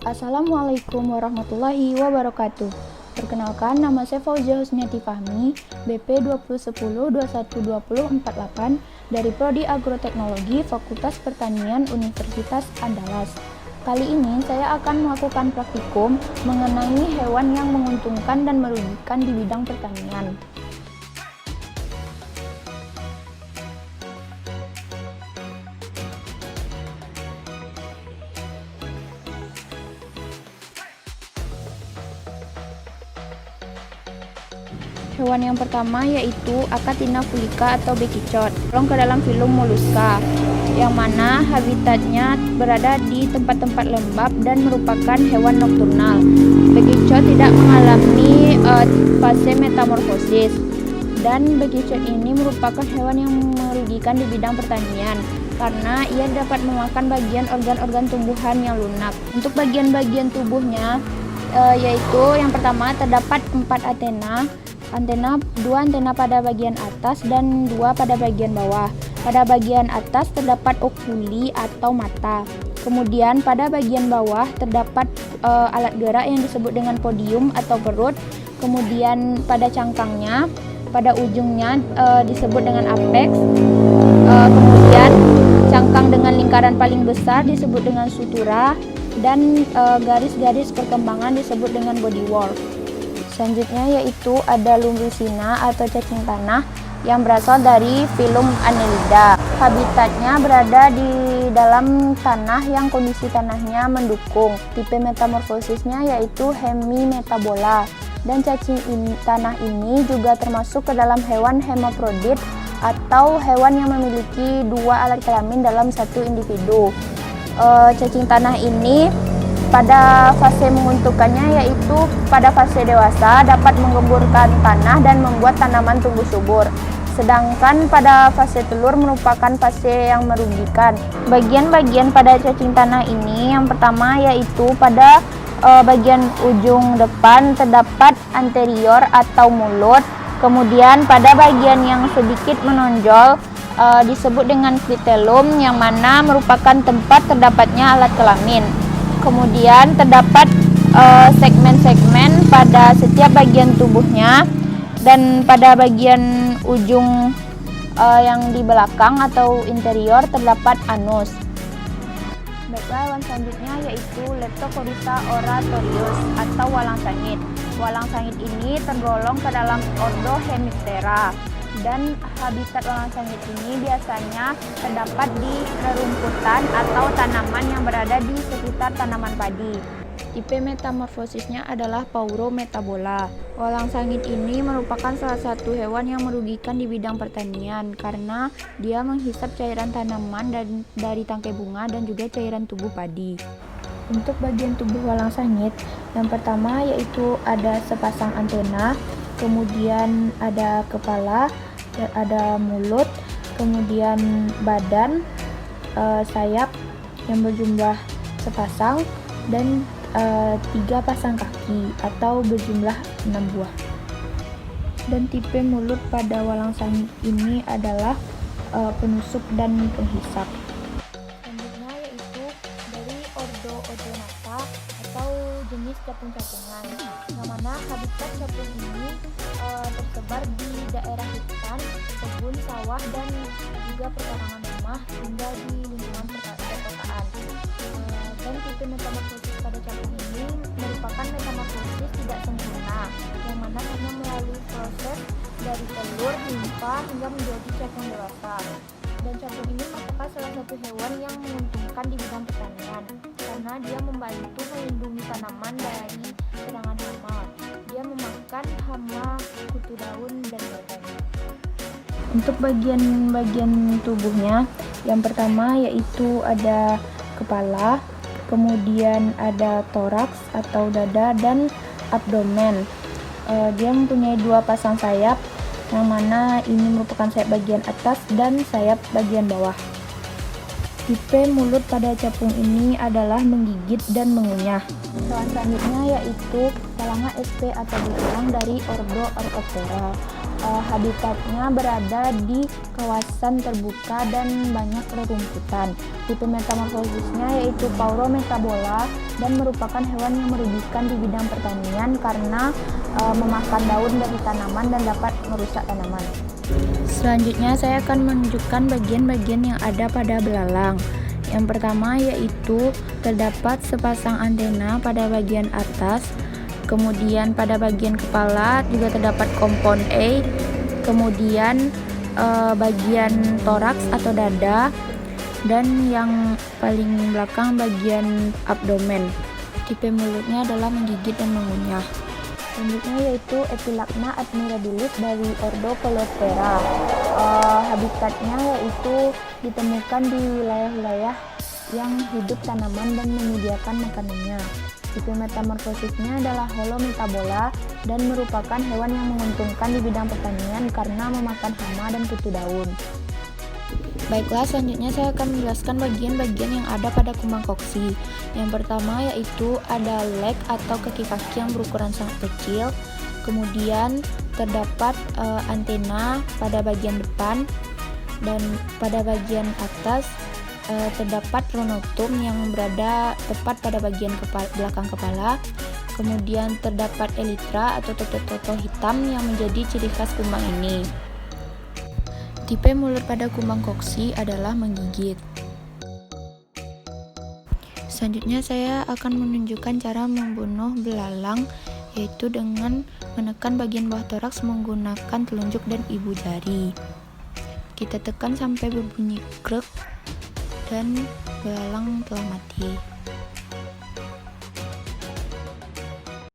Assalamualaikum warahmatullahi wabarakatuh. Perkenalkan, nama saya Fauzia Husniati Fahmi, BP 2010-212048 dari Prodi Agroteknologi Fakultas Pertanian Universitas Andalas. Kali ini saya akan melakukan praktikum mengenai hewan yang menguntungkan dan merugikan di bidang pertanian. Hewan yang pertama yaitu Achatina fulica atau bekicot, tergolong ke dalam filum Mollusca, yang mana habitatnya berada di tempat-tempat lembab dan merupakan hewan nokturnal. Bekicot tidak mengalami fase metamorfosis, dan bekicot ini merupakan hewan yang merugikan di bidang pertanian karena ia dapat memakan bagian organ-organ tumbuhan yang lunak. Untuk bagian-bagian tubuhnya yaitu yang pertama terdapat 4 dua antena pada bagian atas dan 2 pada bagian bawah. Pada bagian atas terdapat okuli atau mata. Kemudian pada bagian bawah terdapat alat gerak yang disebut dengan podium atau perut. Kemudian pada cangkangnya, pada ujungnya disebut dengan apex. Kemudian cangkang dengan lingkaran paling besar disebut dengan sutura, dan garis-garis perkembangan disebut dengan body wall. Selanjutnya yaitu ada Lumbricina atau cacing tanah yang berasal dari filum Annelida. Habitatnya berada di dalam tanah yang kondisi tanahnya mendukung. Tipe metamorfosisnya yaitu hemimetabola. Dan cacing tanah ini juga termasuk ke dalam hewan hemaprodit atau hewan yang memiliki 2 alat kelamin dalam satu individu. Cacing tanah ini pada fase menguntungkannya yaitu pada fase dewasa dapat menggemburkan tanah dan membuat tanaman tumbuh subur. Sedangkan pada fase telur merupakan fase yang merugikan. Bagian-bagian pada cacing tanah ini yang pertama yaitu pada bagian ujung depan terdapat anterior atau mulut. Kemudian pada bagian yang sedikit menonjol disebut dengan clitellum, yang mana merupakan tempat terdapatnya alat kelamin. Kemudian terdapat segmen-segmen pada setiap bagian tubuhnya, dan pada bagian ujung yang di belakang atau interior terdapat anus. Baiklah, hewan selanjutnya yaitu Leptocoryza oratorius atau walang sangit. Walang sangit ini tergolong ke dalam ordo Hemiptera, dan habitat walang sangit ini biasanya terdapat di rerumputan atau tanaman yang berada di sekitar tanaman padi. Tipe metamorfosisnya adalah Paurometabola. Walang sangit ini merupakan salah satu hewan yang merugikan di bidang pertanian karena dia menghisap cairan tanaman dari tangkai bunga dan juga cairan tubuh padi. Untuk bagian tubuh walang sangit, yang pertama yaitu ada sepasang antena, kemudian ada kepala, ada mulut, kemudian badan, sayap yang berjumlah sepasang, dan 3 pasang kaki atau berjumlah 6 buah. Dan tipe mulut pada walang sangit ini adalah penusuk dan penghisap. Selanjutnya yaitu dari ordo Odonata atau jenis capung-capungan, yang mana habitat capung ini tersebar di daerah hutan, kebun, sawah, dan juga perkarangan rumah hingga di lingkungan perkotaan. Dan tipe metamorfosis pada capung ini merupakan metamorfosis tidak sempurna, yang mana hanya melalui proses dari telur, nimfa, hingga menjadi capung dewasa. Dan capung ini merupakan salah satu hewan yang menguntungkan di bidang pertanian karena dia membantu melindungi tanaman dari serangan hama. Dia memakan hama, kutu daun, dan batang. Untuk bagian-bagian tubuhnya, yang pertama yaitu ada kepala, kemudian ada toraks atau dada, dan abdomen. Dia mempunyai 2 pasang sayap, yang mana ini merupakan sayap bagian atas dan sayap bagian bawah. Tipe mulut pada capung ini adalah menggigit dan mengunyah. Hewan selanjutnya yaitu Salanga sp atau beruang dari ordo Orthoptera. Habitatnya berada di kawasan terbuka dan banyak rerumputan. Tipe metamorfosisnya yaitu Paurometabola dan merupakan hewan yang merugikan di bidang pertanian karena memakan daun dari tanaman dan dapat merusak tanaman. Selanjutnya saya akan menunjukkan bagian-bagian yang ada pada belalang. Yang pertama yaitu terdapat sepasang antena pada bagian atas. Kemudian pada bagian kepala juga terdapat kompon A, kemudian bagian toraks atau dada, dan yang paling belakang bagian abdomen. Tipe mulutnya adalah menggigit dan mengunyah. Selanjutnya yaitu Epilagma admirabilis dari ordo Coleoptera. Habitatnya yaitu ditemukan di wilayah-wilayah yang hidup tanaman dan menyediakan makanannya. Tipe metamorfosisnya adalah Holometabola dan merupakan hewan yang menguntungkan di bidang pertanian karena memakan hama dan kutu daun. Baiklah, selanjutnya saya akan menjelaskan bagian-bagian yang ada pada kumbang koksi. Yang pertama yaitu ada leg atau kaki-kaki yang berukuran sangat kecil. Kemudian terdapat antena pada bagian depan, dan pada bagian atas terdapat pronotum yang berada tepat pada bagian belakang kepala. Kemudian terdapat elytra atau toto-toto hitam yang menjadi ciri khas kumbang ini. Tipe mulut pada kumbang koksi adalah menggigit. Selanjutnya saya akan menunjukkan cara membunuh belalang, yaitu dengan menekan bagian bawah toraks menggunakan telunjuk dan ibu jari. Kita tekan sampai berbunyi krek dan belalang telah mati.